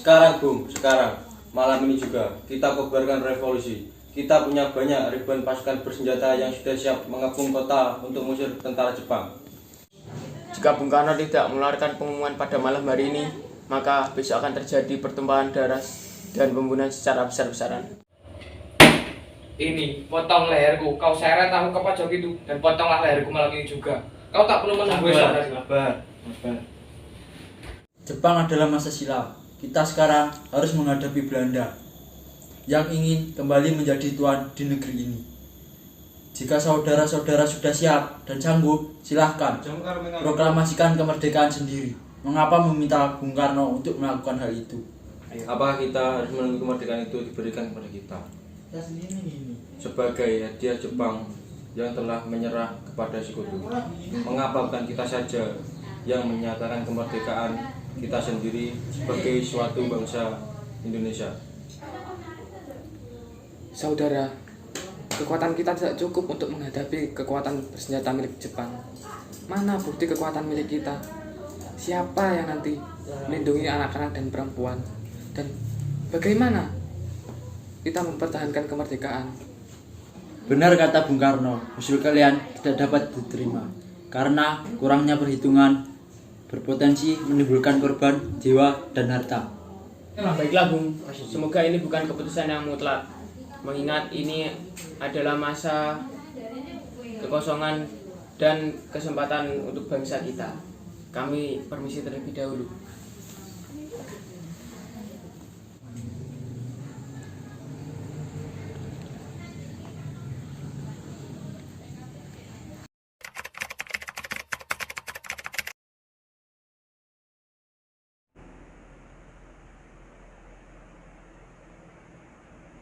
Sekarang Bung, sekarang malam ini juga kita kobarkan revolusi. Kita punya banyak ribuan pasukan bersenjata yang sudah siap mengepung kota untuk mengusir tentara Jepang. Jika Bung Karno tidak mengeluarkan pengumuman pada malam hari ini, maka besok akan terjadi pertumpahan darah dan pembunuhan secara besar-besaran. Ini, potong leherku, kau seret aku ke pojok itu, dan potonglah leherku malam ini juga. Kau tak perlu menunggu Sabar. Jepang adalah masa silam. Kita sekarang harus menghadapi Belanda yang ingin kembali menjadi tuan di negeri ini. Jika saudara-saudara sudah siap dan sanggup, silahkan proklamasikan kemerdekaan sendiri. Mengapa meminta Bung Karno untuk melakukan hal itu? Apakah kita harus menunggu kemerdekaan itu diberikan kepada kita? Sebagai hadiah Jepang yang telah menyerah kepada sekutu. Mengapa bukan kita saja yang menyatakan kemerdekaan kita sendiri sebagai suatu bangsa Indonesia? Saudara, kekuatan kita tidak cukup untuk menghadapi kekuatan bersenjata milik Jepang. Mana bukti kekuatan milik kita? Siapa yang nanti melindungi anak-anak dan perempuan? Dan bagaimana kita mempertahankan kemerdekaan? Benar kata Bung Karno, usul kalian tidak dapat diterima karena kurangnya perhitungan berpotensi menimbulkan korban jiwa dan harta. Baiklah Bung, semoga ini bukan keputusan yang mutlak. Mengingat ini adalah masa kekosongan dan kesempatan untuk bangsa kita. Kami permisi terlebih dahulu.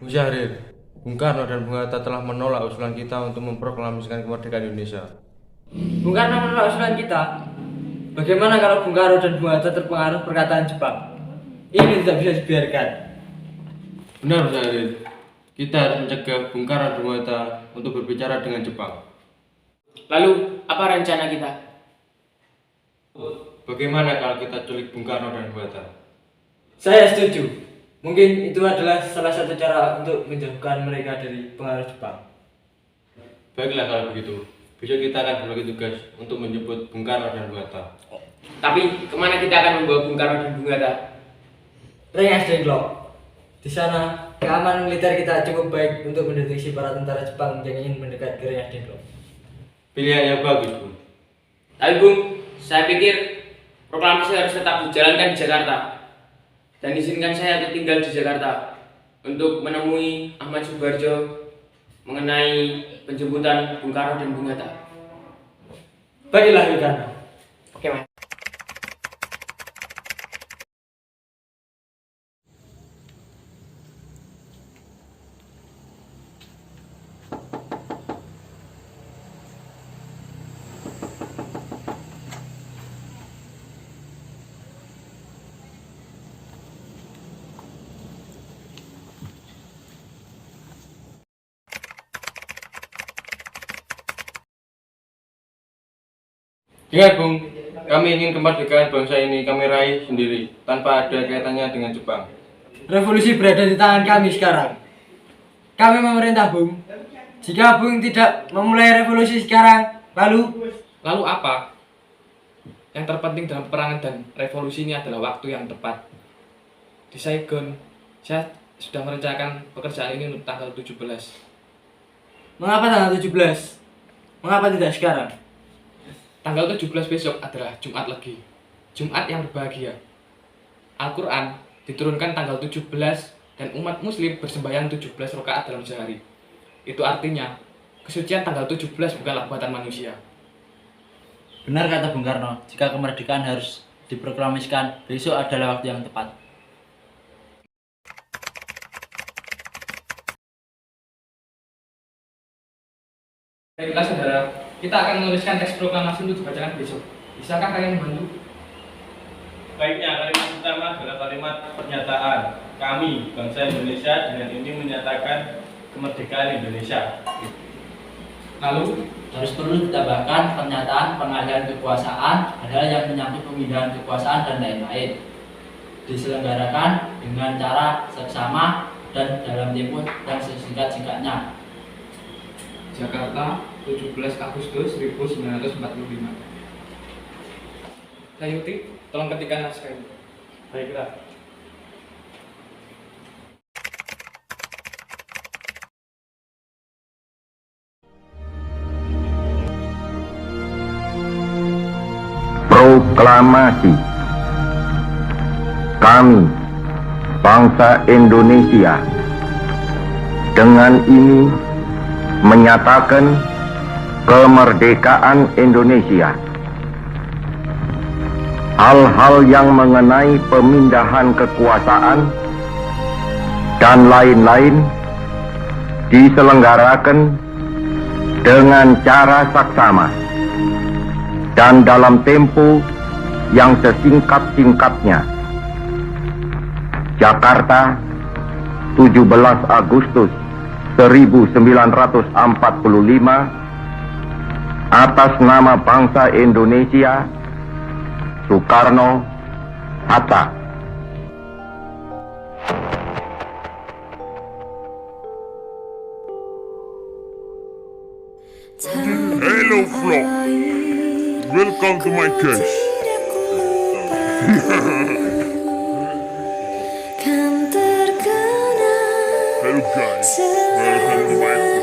Bung Syahrir, Bung Karno dan Bung Hatta telah menolak usulan kita untuk memproklamasikan kemerdekaan Indonesia. Bung Karno menolak usulan kita. Bagaimana kalau Bung Karno dan Bung Hatta terpengaruh perkataan Jepang? Ini tidak bisa dibiarkan. Benar Bung Syahrir, kita harus mencegah Bung Karno dan Bung Hatta untuk berbicara dengan Jepang. Lalu, apa rencana kita? Bagaimana kalau kita culik Bung Karno dan Bung Hatta? Saya setuju. Mungkin itu adalah salah satu cara untuk menjauhkan mereka dari pengaruh Jepang. Baiklah kalau begitu, besok kita akan berbagi tugas untuk menjemput Bung Karno dan Bung Hatta. Tapi, kemana kita akan membawa Bung Karno dan Bung Hatta? Rengas Dengklok. Di sana, keamanan militer kita cukup baik untuk mendeteksi para tentara Jepang yang ingin mendekat ke Rengas Dengklok. Pilihan yang bagus, Bung. Tapi Bung, saya pikir proklamasi harus tetap dijalankan di Jakarta. Dan izinkan saya untuk tinggal di Jakarta untuk menemui Ahmad Subarjo mengenai penjemputan Bung Karno dan Bung Hatta. Baiklah, Yudhana. Oke, Mas. Ingat Bung, kami ingin kemerdekaan bangsa ini kami raih sendiri tanpa ada kaitannya dengan Jepang. Revolusi berada di tangan kami sekarang. Kami memerintah Bung. Jika Bung tidak memulai revolusi sekarang, lalu apa? Yang terpenting dalam peperangan dan revolusi ini adalah waktu yang tepat. Di Saigon, saya sudah merencanakan pekerjaan ini untuk tanggal 17. mengapa tanggal 17? Mengapa tidak sekarang? Tanggal 17 besok adalah Jumat Legi, Jumat yang berbahagia. Al-Quran diturunkan tanggal 17 dan umat muslim bersembahyang 17 rakaat dalam sehari. Itu artinya, kesucian tanggal 17 bukanlah buatan manusia. Benar kata Bung Karno, jika kemerdekaan harus diproklamasikan, besok adalah waktu yang tepat. Baiklah saudara, kita akan menuliskan teks proklamasi untuk dibacakan besok. Bisakah kalian membantu? Baiknya, kalimat pertama adalah kalimat pernyataan. Kami, bangsa Indonesia, dengan ini menyatakan kemerdekaan Indonesia. Lalu, Harus perlu ditambahkan pernyataan pengalihan kekuasaan, hal yang menyangkut pemindahan kekuasaan dan lain-lain. diselenggarakan dengan cara seksama dan dalam tempo yang sesingkat-singkatnya. Jakarta, 17 Agustus 1945. Yuti, tolong ketikkan naskah ini. Baiklah. Proklamasi. Kami, bangsa Indonesia, dengan ini menyatakan kemerdekaan Indonesia. Hal-hal yang mengenai pemindahan kekuasaan dan lain-lain diselenggarakan dengan cara saksama dan dalam tempo yang sesingkat-singkatnya. Jakarta, 17 Agustus 1945, atas nama bangsa Indonesia, Soekarno Hatta. Hello Flock, welcome to my case. Hello guys, welcome to my